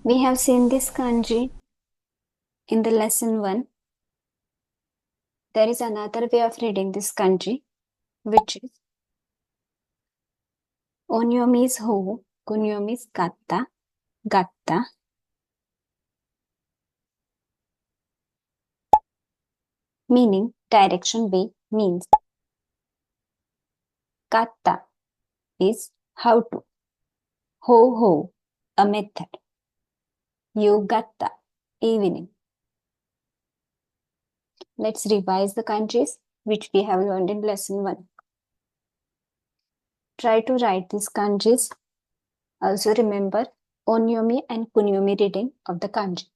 We have seen this kanji in the lesson 1. There is another way of reading this kanji, which is onyomi is ho, kunyomi is gatta, gatta. Meaning direction way means gatta is how to, ho, a method, you gatta, evening. Let's revise the kanjis which we have learned in lesson 1. Try to write these kanjis. Also remember onyomi and kunyomi reading of the kanji.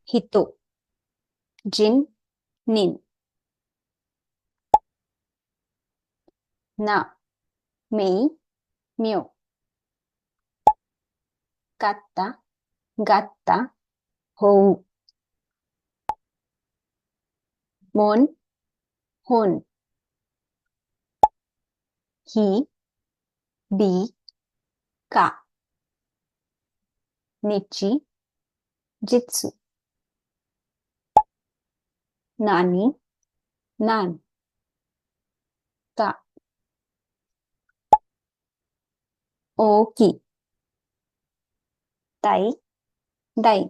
Hito, jin, nin. Na, mei, myo. Gatta, gatta, hou. Mon, hon. Hi, bi, ka. Nichi, jitsu. Nani, nan. Ka. Oki. Tai, dai.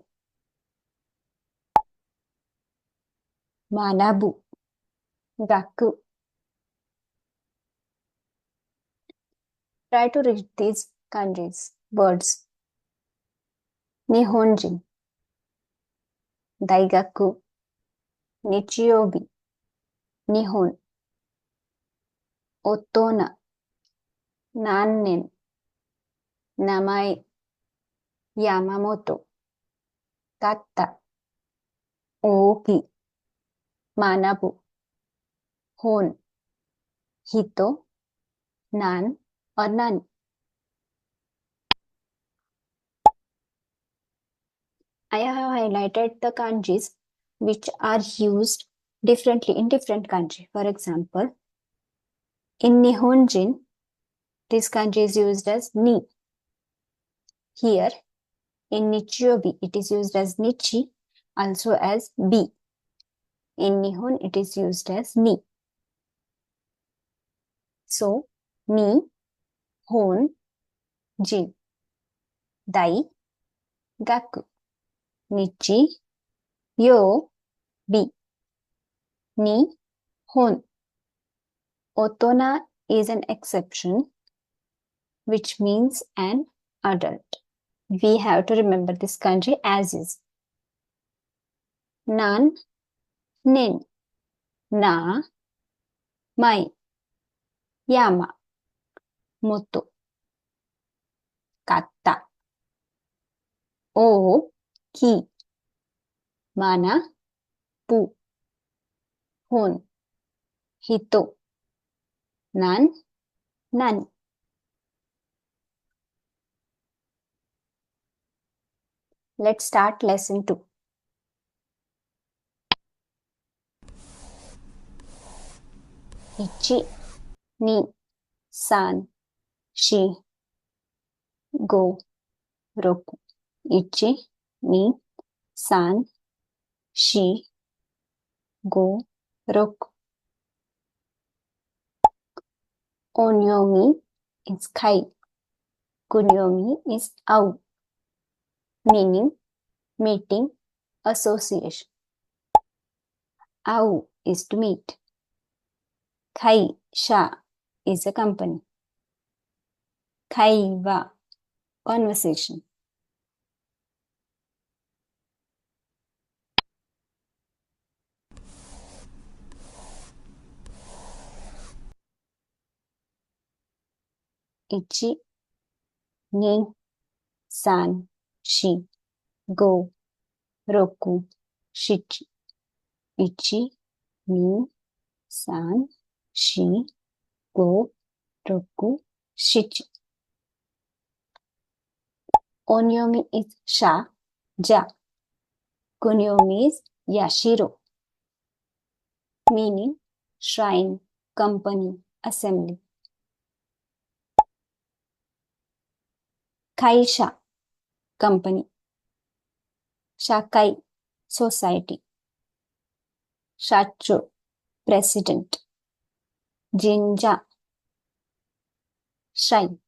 Manabu, gaku. Try to read these kanjis, words. Nihonjin, daigaku, nichiyobi, nihon. Otona, nannen, namae, Yamamoto, gatta, ooki, manabu, hon, hito, nan or nani. I have highlighted the kanjis which are used differently in different kanji. For example, in Nihonjin, this kanji is used as ni. Here, in Nichiyobi, it is used as nichi, also as bi. In Nihon, it is used as ni. So, ni, hon, jin, dai, gaku, nichi, yo, bi, ni, hon. Otona is an exception, which means an adult. We have to remember this kanji as is. Nan, nin, na, mai, yama, moto, katta, o, ki, mana, pu, hon, hito, nan, nani. Let's start lesson 2. Ichi, ni, san, shi, go, roku. Ichi, ni, san, shi, go, roku. Onyomi is kai. Kunyomi is au, meaning meeting, association. Au is to meet. Kai sha is a company. Kai wa, conversation. Ichi, ni, san, shi, go, roku, shichi. Ichi, ni, san, shi, go, roku, shichi. Onyomi is sha, ja. Kunyomi is yashiro, meaning shrine, company, assembly. 会社 company, 社会 society, 社長 president, 神社 shrine.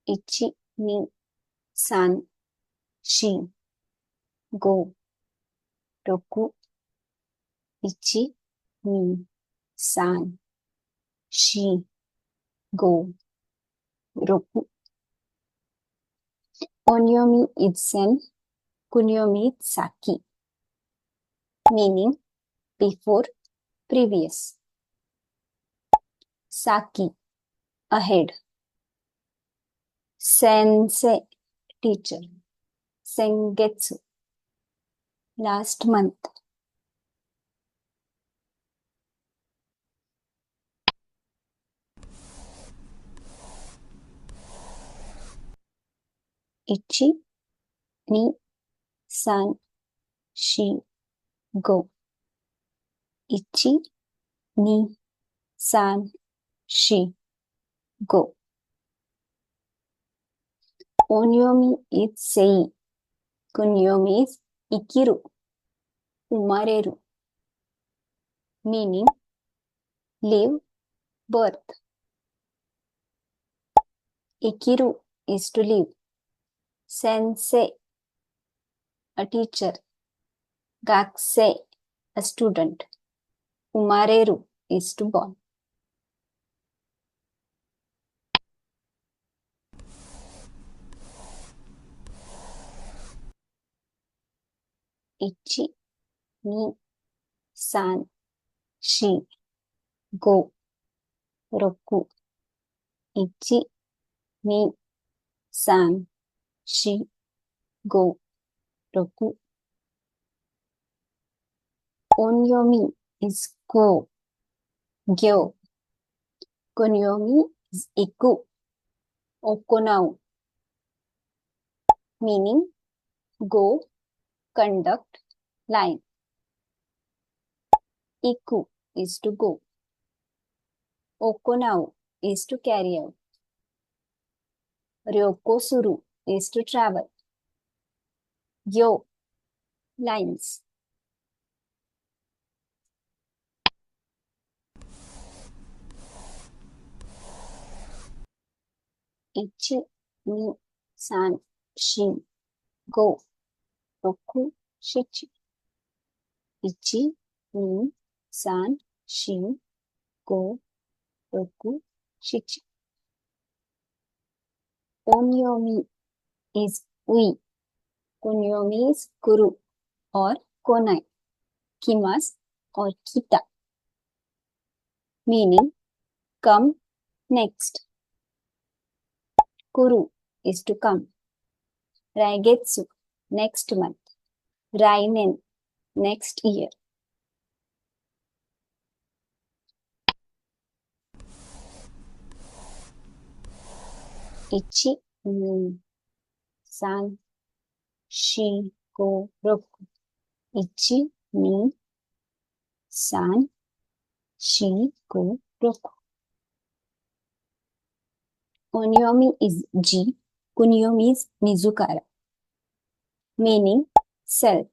1、2、3、4、5、6、1、2、3、4、5、6. Onyomi is sen, kunyomi is saki, meaning before, previous. Saki, ahead. Sensei, teacher. Sengetsu, last month. Ichi, ni, san, shi, go. Ichi, ni, san, shi, go. Onyomi is sei. Kunyomi is ikiru, umareru, meaning live, birth. Ikiru is to live. Sensei, a teacher. Gakusei, a student. Umareru is to born. Ichi, ni, san, shi, go, roku. Ichi, ni, san, shi, go, roku. Onyomi is go, gyo. Kunyomi is iku, okonau, meaning go, conduct, line. Iku is to go. Okonau is to carry out. Ryoko suru is to travel. Gyo, lines. Ichi, ni, san, shi, go, roku, shichi. Ichi, ni, san, shi, go, roku, shichi. Onyomi is we. Kunyomi is kuru or konai. Kimas or kita, meaning come next. Kuru is to come. Raigetsu, next month. Rainen, next year. Ichi, ni, san, shi, go, roku. Ichi, ni, san, shi, go, roku. Onyomi is ji. Kunyomi is mizukara, meaning self.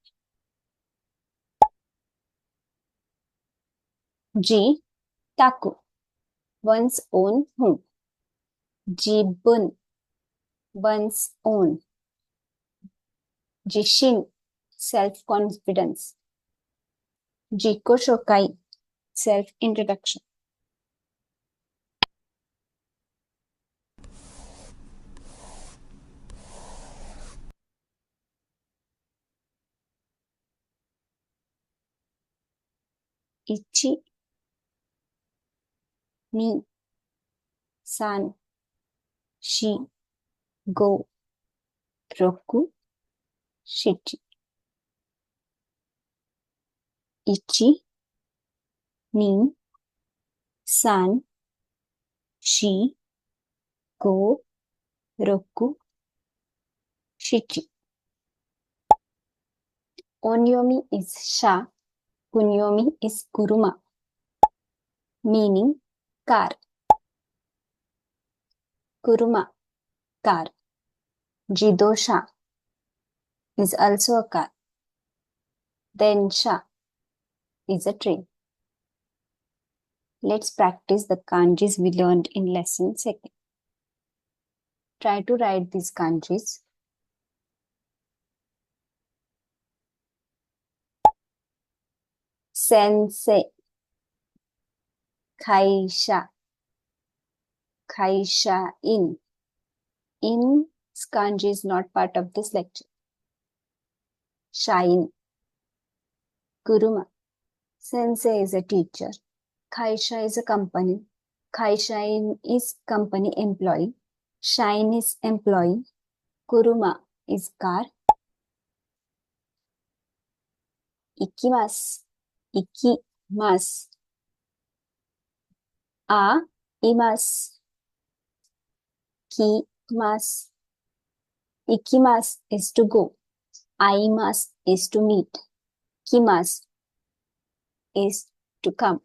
Ji, taku, one's own home. Jibun, one's own. Jishin, self-confidence. Jiko shokai, self-introduction. Ichi, ni, san, shi, go, roku, shichi. Ichi, ni, san, shi, go, roku, shichi. Onyomi is sha. Kunyomi is kuruma, meaning car. Kuruma, car. Jidosha is also a car. Densha is a train. Let's practice the kanjis we learned in lesson 2nd. Try to write these kanjis. Sensei, kaisha, kaisha-in. In kanji is not part of this lecture. Shine, kuruma. Sensei is a teacher. Kaisha is a company. Kaisha-in is company employee. Shine is employee. Kuruma is car. Ikimasu, ikimasu. Imasu, kimasu. Ikimasu is to go. Aimasu is to meet. Kimasu is to come.